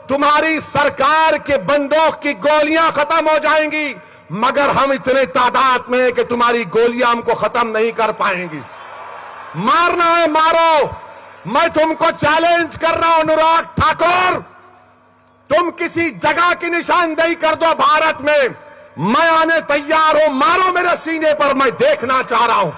تمہاری سرکار کے بندوق کی گولیاں ختم ہو جائیں گی، مگر ہم اتنے تعداد میں ہیں کہ تمہاری گولیاں ہم کو ختم نہیں کر پائیں گی۔ مارنا ہے مارو۔ میں تم کو چیلنج کر رہا ہوں انوراگ ٹھاکر، تم کسی جگہ کی نشاندہی کر دو بھارت میں آنے تیار ہوں۔ مارو میرے سینے پر، میں دیکھنا چاہ رہا ہوں۔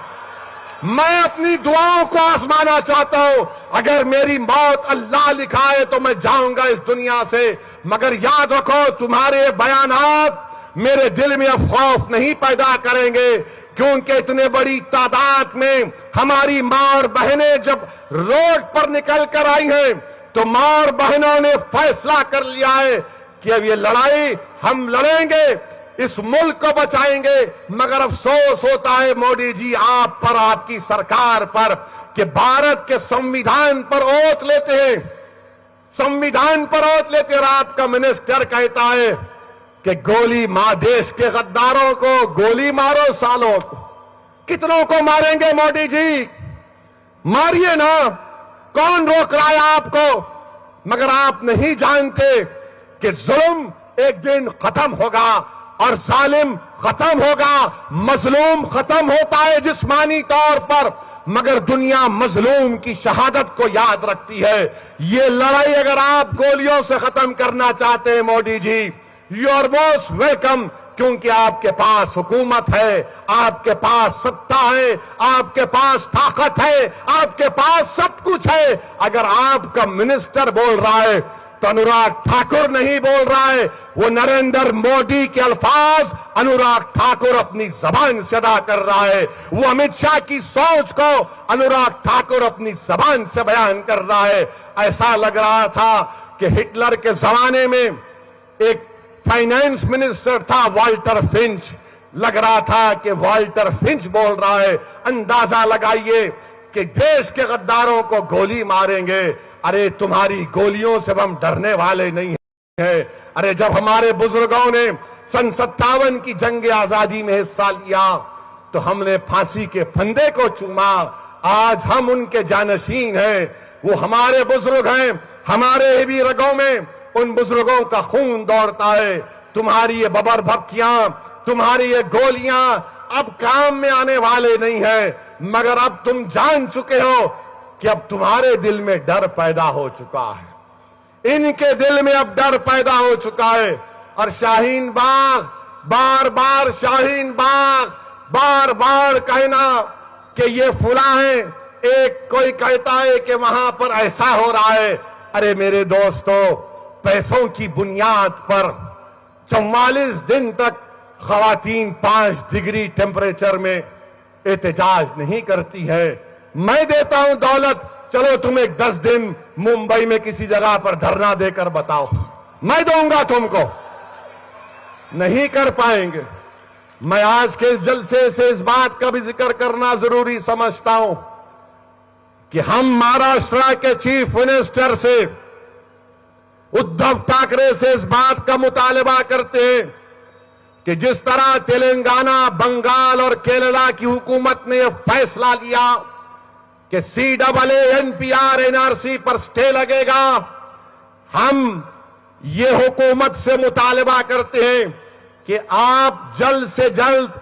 میں اپنی دعاؤں کو آزمانا چاہتا ہوں۔ اگر میری موت اللہ لکھائے تو میں جاؤں گا اس دنیا سے، مگر یاد رکھو تمہارے بیانات میرے دل میں اب خوف نہیں پیدا کریں گے، کیونکہ اتنے بڑی تعداد میں ہماری ماں اور بہنیں جب روڈ پر نکل کر آئی ہیں تو ماں اور بہنوں نے فیصلہ کر لیا ہے کہ اب یہ لڑائی ہم لڑیں گے، اس ملک کو بچائیں گے۔ مگر افسوس ہوتا ہے مودی جی آپ پر، آپ کی سرکار پر، کہ بھارت کے سمویدھان پر اوت لیتے ہیں، سمویدھان پر اوت لیتے ہیں، اور آپ کا منسٹر کہتا ہے کہ گولی دیش کے غداروں کو گولی مارو سالوں کو۔ کتنوں کو ماریں گے مودی جی؟ ماریے نا، کون روک رہا ہے آپ کو؟ مگر آپ نہیں جانتے کہ ظلم ایک دن ختم ہوگا اور ظالم ختم ہوگا، مظلوم ختم ہوتا ہے جسمانی طور پر، مگر دنیا مظلوم کی شہادت کو یاد رکھتی ہے۔ یہ لڑائی اگر آپ گولیوں سے ختم کرنا چاہتے ہیں مودی جی، یو آر موسٹ ویلکم، کیونکہ آپ کے پاس حکومت ہے، آپ کے پاس ستا ہے، آپ کے پاس طاقت ہے، آپ کے پاس سب کچھ ہے۔ اگر آپ کا منسٹر بول رہا ہے تو انوراگ ٹھاکر نہیں بول رہا ہے، وہ نریندر مودی کے الفاظ انوراگ ٹھاکر اپنی زبان سے ادا کر رہا ہے، وہ امت شاہ کی سوچ کو انوراگ ٹھاکر اپنی زبان سے بیان کر رہا ہے۔ ایسا لگ رہا تھا کہ ہٹلر کے زمانے میں ایک فائنانس منسٹر تھا والٹر فنچ، لگ رہا تھا کہ والٹر فنچ بول رہا ہے۔ اندازہ لگائیے کہ دیش کے غداروں کو گولی ماریں گے۔ ارے تمہاری گولیوں سے ہم ڈرنے والے نہیں ہیں۔ ارے جب ہمارے بزرگوں نے سن 57 کی جنگ آزادی میں حصہ لیا تو ہم نے پھانسی کے پھندے کو چوما۔ آج ہم ان کے جانشین ہیں، وہ ہمارے بزرگ ہیں، ہمارے بھی رگوں میں ان بزرگوں کا خون دوڑتا ہے۔ تمہاری یہ ببر بھپکیاں، تمہاری یہ گولیاں اب کام میں آنے والے نہیں ہیں، مگر اب تم جان چکے ہو کہ اب تمہارے دل میں ڈر پیدا ہو چکا ہے، ان کے دل میں اب ڈر پیدا ہو چکا ہے۔ اور شاہین باغ، بار بار شاہین باغ، بار بار کہنا کہ یہ فلاں ہیں، ایک کوئی کہتا ہے کہ وہاں پر ایسا ہو رہا ہے۔ ارے میرے دوستو، پیسوں کی بنیاد پر 44 دن تک خواتین 5 ڈگری ٹیمپریچر میں احتجاج نہیں کرتی ہے۔ میں دیتا ہوں دولت، چلو تم ایک 10 دن ممبئی میں کسی جگہ پر دھرنا دے کر بتاؤ، میں دوں گا تم کو، نہیں کر پائیں گے۔ میں آج کے اس جلسے سے اس بات کا بھی ذکر کرنا ضروری سمجھتا ہوں کہ ہم مہاراشٹر کے چیف منسٹر سے، ادھو ٹھاکرے سے اس بات کا مطالبہ کرتے ہیں کہ جس طرح تلنگانہ، بنگال اور کیرلا کی حکومت نے یہ فیصلہ لیا کہ CAA NPR NRC پر سٹے لگے گا، ہم یہ حکومت سے مطالبہ کرتے ہیں کہ آپ جلد سے جلد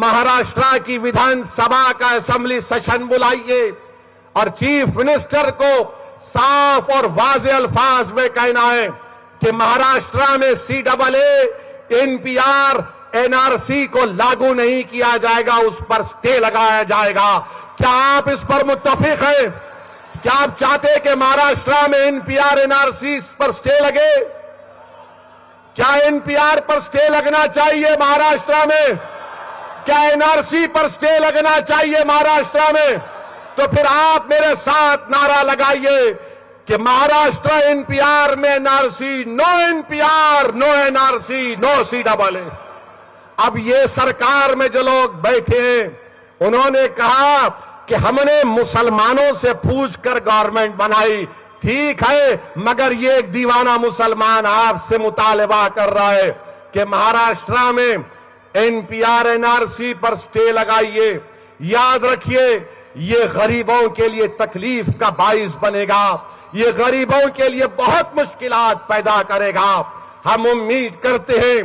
مہاراشٹر کی ودھان سبھا کا اسمبلی سیشن بلائیے اور چیف منسٹر کو صاف اور واضح الفاظ میں کہنا ہے کہ مہاراشٹر میں CAA NPR NRC کو لاگو نہیں کیا جائے گا، اس پر سٹے لگایا جائے گا۔ کیا آپ اس پر متفق ہیں؟ کیا آپ چاہتے ہیں کہ مہاراشٹر میں NPR NRC پر سٹے لگے؟ کیا NPR پر سٹے لگنا چاہیے مہاراشٹر میں؟ کیا NRC پر سٹے لگنا چاہیے مہاراشٹر میں؟ تو پھر آپ میرے ساتھ نعرہ لگائیے کہ مہاراشٹر NPR میں NRC، نو NPR، نو NRC، نو CAA۔ اب یہ سرکار میں جو لوگ بیٹھے ہیں انہوں نے کہا کہ ہم نے مسلمانوں سے پوچھ کر گورنمنٹ بنائی، ٹھیک ہے، مگر یہ ایک دیوانہ مسلمان آپ سے مطالبہ کر رہا ہے کہ مہاراشٹر میں NPR NRC پر سٹے لگائیے۔ یاد رکھیے یہ غریبوں کے لیے تکلیف کا باعث بنے گا، یہ غریبوں کے لیے بہت مشکلات پیدا کرے گا۔ ہم امید کرتے ہیں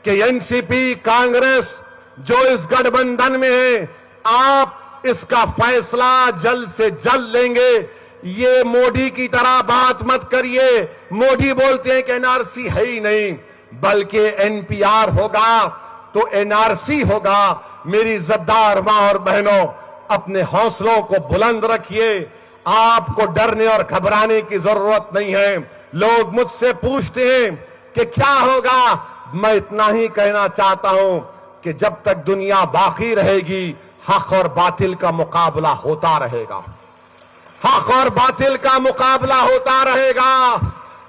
کہ این سی پی کانگریس جو اس گٹھ بندھن میں ہے، آپ اس کا فیصلہ جلد سے جلد لیں گے۔ یہ موڈی کی طرح بات مت کریے، موڈی بولتے ہیں کہ این آر سی ہے ہی نہیں، بلکہ این پی آر ہوگا تو این آر سی ہوگا۔ میری زدار ماں اور بہنوں، اپنے حوصلوں کو بلند رکھیے، آپ کو ڈرنے اور گھبرانے کی ضرورت نہیں ہے۔ لوگ مجھ سے پوچھتے ہیں کہ کیا ہوگا، میں اتنا ہی کہنا چاہتا ہوں کہ جب تک دنیا باقی رہے گی، حق اور باطل کا مقابلہ ہوتا رہے گا، حق اور باطل کا مقابلہ ہوتا رہے گا۔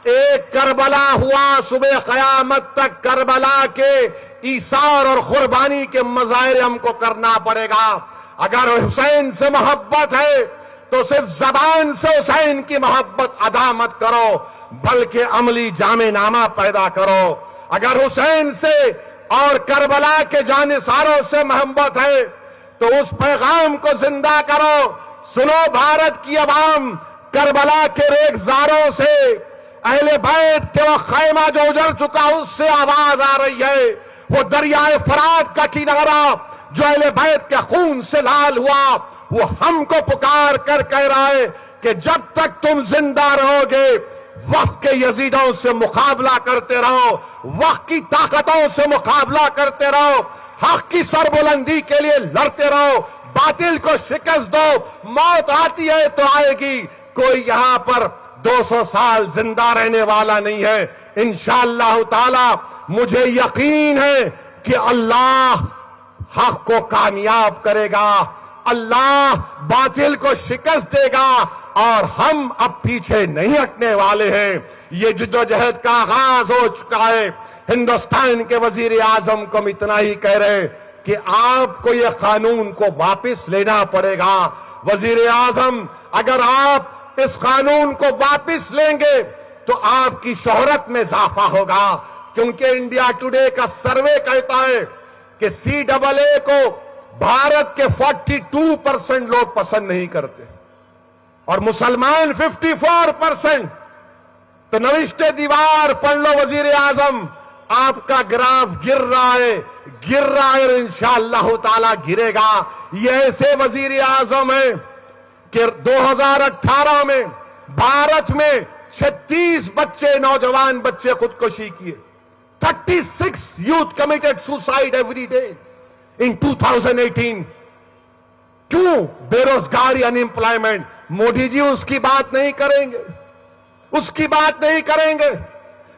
ایک کربلا ہوا، صبح قیامت تک کربلا کے ایثار اور قربانی کے مظاہرے ہم کو کرنا پڑے گا۔ اگر حسین سے محبت ہے تو صرف زبان سے حسین کی محبت ادا مت کرو، بلکہ عملی جامع نامہ پیدا کرو۔ اگر حسین سے اور کربلا کے جانثاروں سے محبت ہے تو اس پیغام کو زندہ کرو۔ سنو بھارت کی عوام، کربلا کے ریگزاروں سے، اہل بیت کے وہ خیمہ جو اجڑ چکا اس سے آواز آ رہی ہے۔ وہ دریائے فرات کا کنارہ جو اہل بیت کے خون سے لال ہوا، وہ ہم کو پکار کر کہہ رہا ہے کہ جب تک تم زندہ رہو گے، وقت کے یزیدوں سے مقابلہ کرتے رہو، وقت کی طاقتوں سے مقابلہ کرتے رہو، حق کی سربلندی کے لیے لڑتے رہو، باطل کو شکست دو۔ موت آتی ہے تو آئے گی، کوئی یہاں پر 200 سال زندہ رہنے والا نہیں ہے۔ انشاءاللہ تعالی مجھے یقین ہے کہ اللہ حق کو کامیاب کرے گا، اللہ باطل کو شکست دے گا، اور ہم اب پیچھے نہیں ہٹنے والے ہیں۔ یہ جدوجہد کا آغاز ہو چکا ہے۔ ہندوستان کے وزیر اعظم کو ہم اتنا ہی کہہ رہے ہیں کہ آپ کو یہ قانون کو واپس لینا پڑے گا۔ وزیر اعظم، اگر آپ اس قانون کو واپس لیں گے تو آپ کی شہرت میں اضافہ ہوگا، کیونکہ انڈیا ٹوڈے کا سروے کہتا ہے کہ CAA کو بھارت کے 42% لوگ پسند نہیں کرتے اور مسلمان 54%۔ تو نوشتے دیوار پڑھ لو وزیر اعظم، آپ کا گراف گر رہا ہے اور انشاءاللہ تعالی گرے گا۔ یہ ایسے وزیر اعظم ہیں کہ 2018 میں بھارت میں 36 بچے، نوجوان بچے خودکشی کیے۔ 36 youth committed suicide every day in 2018۔ کیوں؟ بے روزگاری، ان امپلائمنٹ۔ مودی جی اس کی بات نہیں کریں گے، اس کی بات نہیں کریں گے۔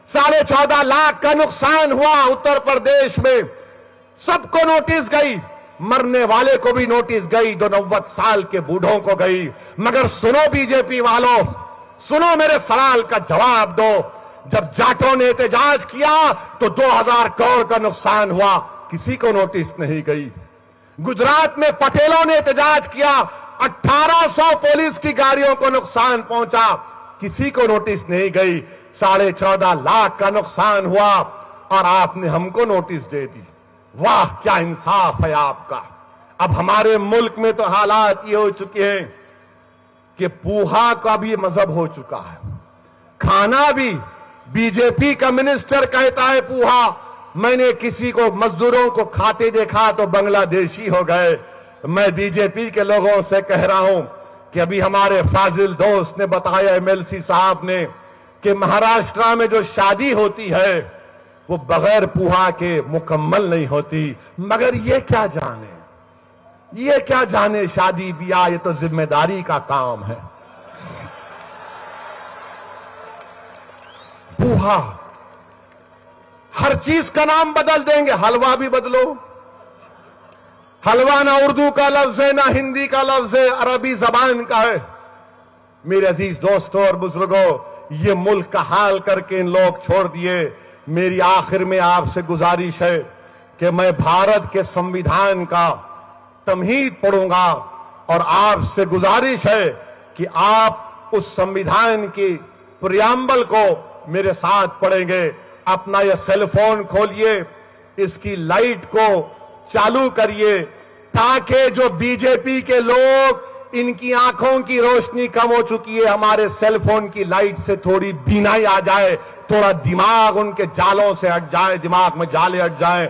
14.5 لاکھ کا نقصان ہوا اتر پردیش میں، سب کو نوٹس گئی، مرنے والے کو بھی نوٹس گئی، 90 سال کے بوڑھوں کو گئی۔ مگر سنو بی جے پی والوں، سنو، میرے سوال کا جواب دو۔ جب جاٹوں نے احتجاج کیا تو 2000 کروڑ کا نقصان ہوا، کسی کو نوٹس نہیں گئی۔ گجرات میں پٹیلوں نے احتجاج کیا، 1800 پولیس کی گاڑیوں کو نقصان پہنچا، کسی کو نوٹس نہیں گئی۔ 14.5 لاکھ کا نقصان ہوا اور آپ نے ہم کو نوٹس دے دی۔ واہ، کیا انصاف ہے آپ کا۔ اب ہمارے ملک میں تو حالات یہ ہو چکے ہیں کہ پوہا کا بھی مذہب ہو چکا ہے، کھانا بھی۔ بی جے پی کا منسٹر کہتا ہے پوہا، میں نے کسی کو مزدوروں کو کھاتے دیکھا تو بنگلہ دیشی ہو گئے۔ میں بی جے پی کے لوگوں سے کہہ رہا ہوں کہ ابھی ہمارے فاضل دوست نے بتایا، MLC صاحب نے، کہ مہاراشٹرا میں جو شادی ہوتی ہے وہ بغیر پوہا کے مکمل نہیں ہوتی۔ مگر یہ کیا جانے شادی بیاہ، یہ تو ذمہ داری کا کام ہے۔ پوہا، ہر چیز کا نام بدل دیں گے، حلوہ بھی بدلو۔ حلوہ نہ اردو کا لفظ ہے، نہ ہندی کا لفظ ہے، عربی زبان کا ہے۔ میرے عزیز دوستوں اور بزرگوں، یہ ملک کا حال کر کے ان لوگ چھوڑ دیے۔ میری آخر میں آپ سے گزارش ہے کہ میں بھارت کے سمویدھان کا تمہید پڑھوں گا، اور آپ سے گزارش ہے کہ آپ اس سمویدھان کی پریامبل کو میرے ساتھ پڑھیں گے۔ اپنا یہ سیل فون کھولیے، اس کی لائٹ کو چالو کریے، تاکہ جو بی جے پی کے لوگ ان کی آنکھوں کی روشنی کم ہو چکی ہے، ہمارے سیل فون کی لائٹ سے تھوڑی بینائی آ جائے، تھوڑا دماغ ان کے جالوں سے ہٹ جائے، دماغ میں جالے ہٹ جائیں،